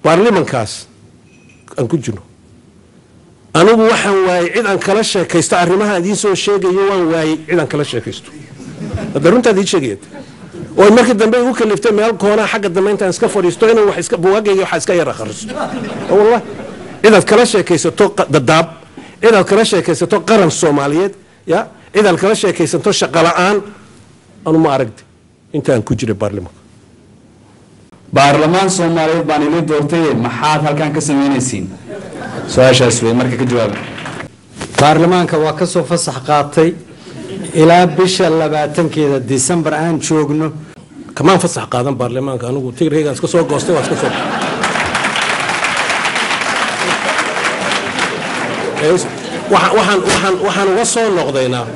برلمان كاس أنكو جنو أنا بوحن واي عيد عن كلا شيء كيستعرمها دي سو شيء يوان واي عيد عن كلا شيء كيستو درون تدي شيء وما كده بيقول كل فتى مال كونا حق الدمين تنسك فوريستوين وحسك بواجه يحسك يرخص والله إذا كلا شيء كيستو الداب إذا كلا شيء كيستو قرن الصوماليات يا إذا كلا شيء كيستو شقلان أنا ما أرد أنت أنكو جري برلمان الصومالي بانيلي دورتي محاد هل كان كسمينيسين سؤال شاسوي مركز الجواب برلمان كواكسو فصح قاطي إلى بشر لبعتن كذا ديسمبر عن شوقنا كمان فصح قادم برلمان كانوا تيجي هيك اسكسو غوستي واسكسو وحن وصل نقضينا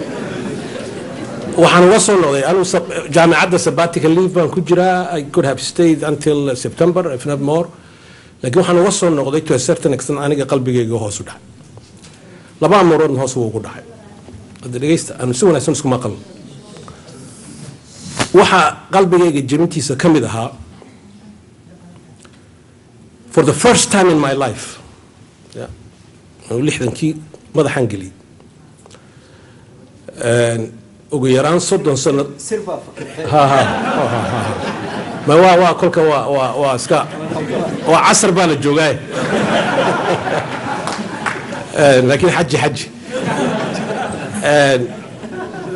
وحن وصل نقضي أنا جامعة سباتيكال ليف بان كجرا I could have stayed until September if not more لكن وحن وصل نقضي to a certain extent أنا قلبي جيه هوسو ده لبعض مرات هوسو وجود ده هذا ليست أنا سوينا سنسك ما قل وح قلبي جيه جمتي سكمل ها for the first time in my life ولحظة كي ماذا حنقلي وغيران صدق سنة ها ما وا كلك وا اسكا وعصر بالجوجاي لكن حج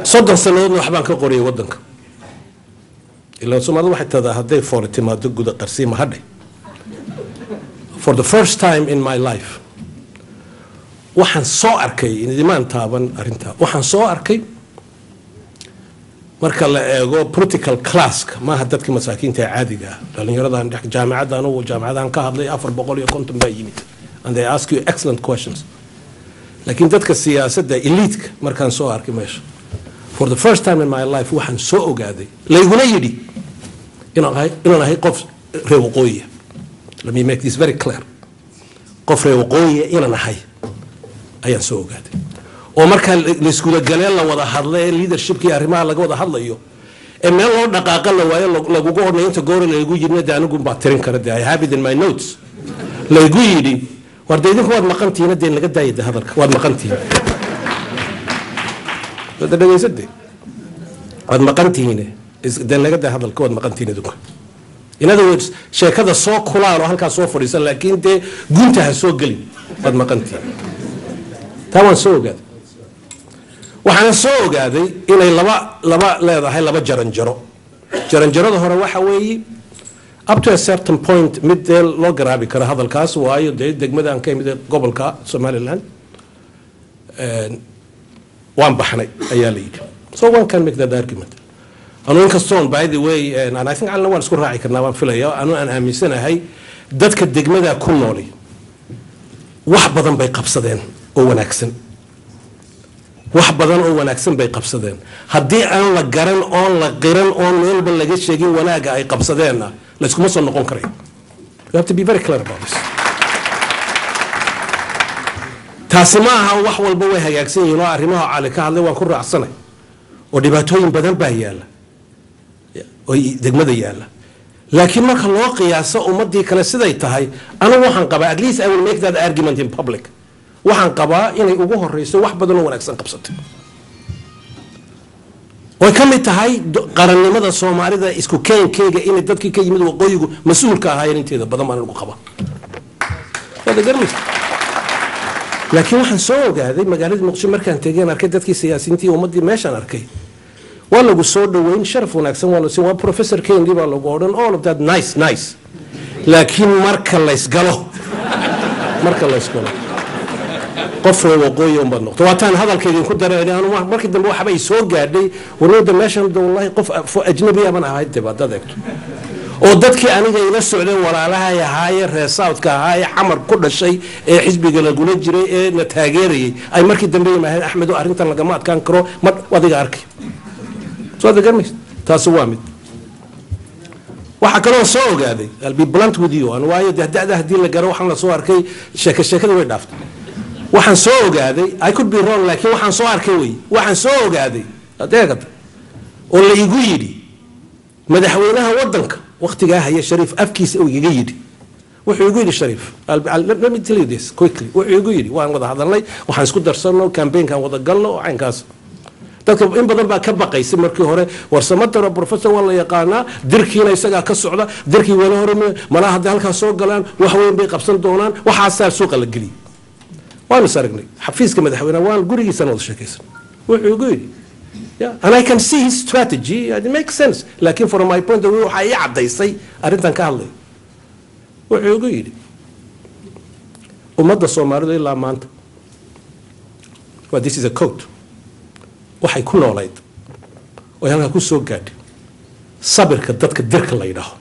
صدق سنة وحبان كقرية ودنك إلا سمعت واحد هذا هدي فورتي ما دقوا قرسيم هدي for the first time in my life waxaan soo arkay nidaam taaban arinta waxaan soo arkay marka la eego political class ma hadadka masaakiinta caadiga dhalinyaradan jaamacadan oo jaamacadan ka hadlay 450 baa yimid and they ask you excellent questions laakiin dadka siyaasadda elite markaan soo arkay meesha for the first time in my life waxaan soo ogaaday layguna yidhi inaan ahay qof reer waqooyi let me make this very clear qof reer waqooyi inaan ahay ayaan soo ogaaday oo marka la isku galeen la wada hadlay leadershipkii arrimaha laga wada hadlayo ee meel loo dhaqaaqa la waayo lagu go'ornay inta goor lagu yidhi anigu baa tirin kara I have it in my notes lagu yidhi wardeydinku waad maqantiina deen laga daayay hadalka waad maqantiina wada dhageysadii waad maqantiina deen laga daayay hadalka waad maqantiina dadku in other words sheekada soo kulaalo halka soo fadhiisan laakiin de guntaha soo galin waad maqantiina tawan soo ogaaday waxaan soo ogaaday inay laba leedahay laba jaranjarada hore waxa weeye up to a certain point mid loo garaabi karo hadalkaas waayo degmadan ka yimid gobolka Somaliland waan baxnay ayaa la yidhi so one can make that argument anu inkastoon by the way and I think alna waan isku raaci karnaa waan filayaa anu aan aaminsanahay dadka degmada ku nooli wax badan bay qabsadeen oo wanaagsan wax badan oo wanaagsan bay qabsadeen haddii aan la garan oo la qiran oo meelba laga sheegin wanaaga ay qabsadeenna la iskuma soo noqon karayo you have to be very clear about this taasi ma aha wax walba way hagaagsan yihiin oo arrimaha cali ka hadlay waan ku raacsanay oo dhibaatooyin badan baa yaala oo degmada yaala laakiin marka loo qiyaaso ummadii kale siday tahay anigu waxaan qabaa at least I will make that argument in public waxaan qabaa inay ugu horeyso wax badan oo wanaagsan qabsatay way ka mid tahay qarannimada Soomaalida isku keenkeyga in dadkii ka yimid waqooyigu mas'uulka ahaayeen inteeda badan baan ugu qabaa wada garmi laakiin waxaan soo ogaaday magaalada Muqdisho markaan tagay arkay dadkii siyaasiyiintii ummadii meeshaan arkay waa lagu soo dhaweyn sharaf wanaagsan waa professor Kendi baa lagu oran all of that nice laakiin marka la isgalo qof waqooyi oo badno waataan hadalkeedin ku dareeray anu markii dambe waxba ay soo gaadhay warwada meeshan wallahi qof ajnabi ah baan ahayd dibadda deegto oo dadkii aniga ila socdeen walaalaha yahay reer South-ka ahay xamar ku dhashay ee xisbiga la gula jiray ee na taageerayay ay markii dambe yimaadeen Axmed oo arintan laga ma adkaan karo wadiga arkay soo dagarmis taas waa mid waxa kale oo soo ogaaday I'll be blunt with you an waayo da'da hadii la garo waxaan la soo arkay sheekada way dhaaftay waxaan soo ogaaday I could be wrong laakiin waxaan soo arkay waxaan soo ogaaday adeegad oo la igu yiri madaxweynaha wadanka waqtiga haya Shariif afkiisa oo iga yiri wuxuu igu yidhi Shariif, let me tell you this quickly, wuxuu igu yidhi waan wada hadalnay waxaan isku darsanno campaignkan wada galno caynkaas dadka in badan baa ka baqaysay markii hore warsamadana professor waa la yaqaanaa dirkiina isagaa ka socda dirkii wala hore malaha hadda halkaas soo galaan wax weyn bay qabsan doonaan waxaasaa suuqa la geliyay waanu saragnay xafiiska madaxweynaha waan gurigiisana wada sheekaysan wuxuu igu yidhi and I can see his strategy, it makes sense, laakiin from my point of view waxaa ii caddaysay arrintan ka hadlay wuxuu igu yidhi ummadda Soomaalidu ilaa maanta this is a quote waxay ku noolayd oo halka ku soo gaadhay sabirka dadka dirka la yiraahdo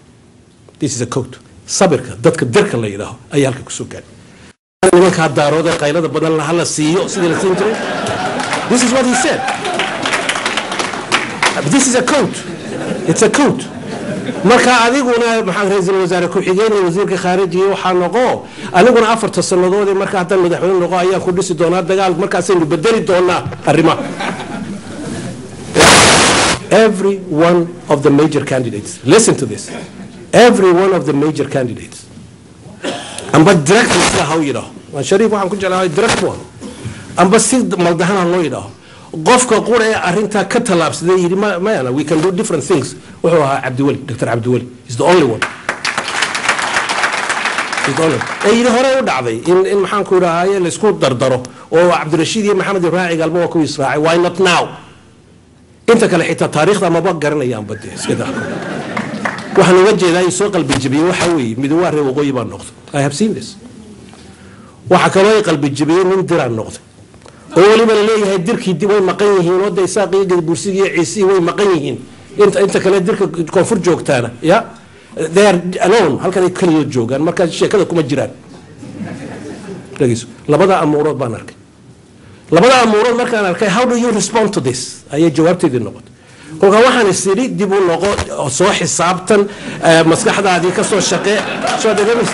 this is a quote sabirka dadka dirka la yiraahdo ayaa halka ku soo gaadhay nimanka daarooda qaylada badan la hala siiyo sidii la siin jiray this is what he said this is a quote it's a quote marka adiguna maxaa ra'iisul wasaare ku xigeenay wasiirka khaarijiga waxa noqo aniguna 4 sanadood marka hadda madaxweyne noqo ayaa ku dhisi doona dagaal markaas aynu bedeli doona arrimaha every one of the major candidates listen to this every one of the major candidates amba direct how you know waan Shariif waxaan ku jeclahay direct one amba si maldahana loo yiraahdo qofka qura ee arinta ka talaabsaday yiri ma we can do different things wuxuu ahaa Abdiwali Dr. Abdiwali is the only one ay hore u dhacday in maxaan ku raayay la isku dardaro oo Cabdirashiid iyo Maxamed Raaci galmo waa ku israacay why not now inta kale xitaa taariikhda ma baa garanayaan badde iska daa waxaan uga jeedaa soo qalbi jabiyay waxa weeye mid waa reer waqooyi baan noqday I have seen this waxa kale ay qalbi jabiyay nin diraan noqday oo waliba leeyahay dirkii dib way maqan yihiin oo deysaaqiga bursiga ciisi way maqan yihiin inta kale dirka koonfur joogtaana ya they are alone halkan ay kaliya joogan marka sheekada kuma jiraan dhagiso labada amuurood baan arkay labada amuurood markaan arkay how do you respond to this ayay jawaabteedii noqotay kolka waxaan isiri dib u noqo soo xisaabtan maskaxdaadii ka soo shaqee soo dhageys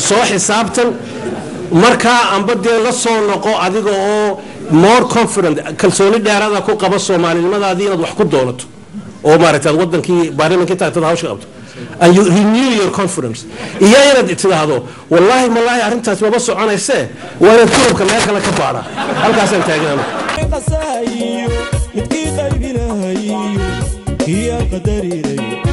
soo xisaabtan markaa amba dee la soo noqo adiga oo more confident kalsooni dheeraada ku qaba Soomaalinimadaadii inaad wax ku doonato oo maaragtay wadankii baarlamaanka taagtada hawsha qabto and you renew your confidence iyo inaad tiraahdo wallahi malahi arrintaas ma soconayse waa inaad turubka meel kale ka baara halkaasaan taaganahay qasaayo midkii qalbinahay iyo qadariray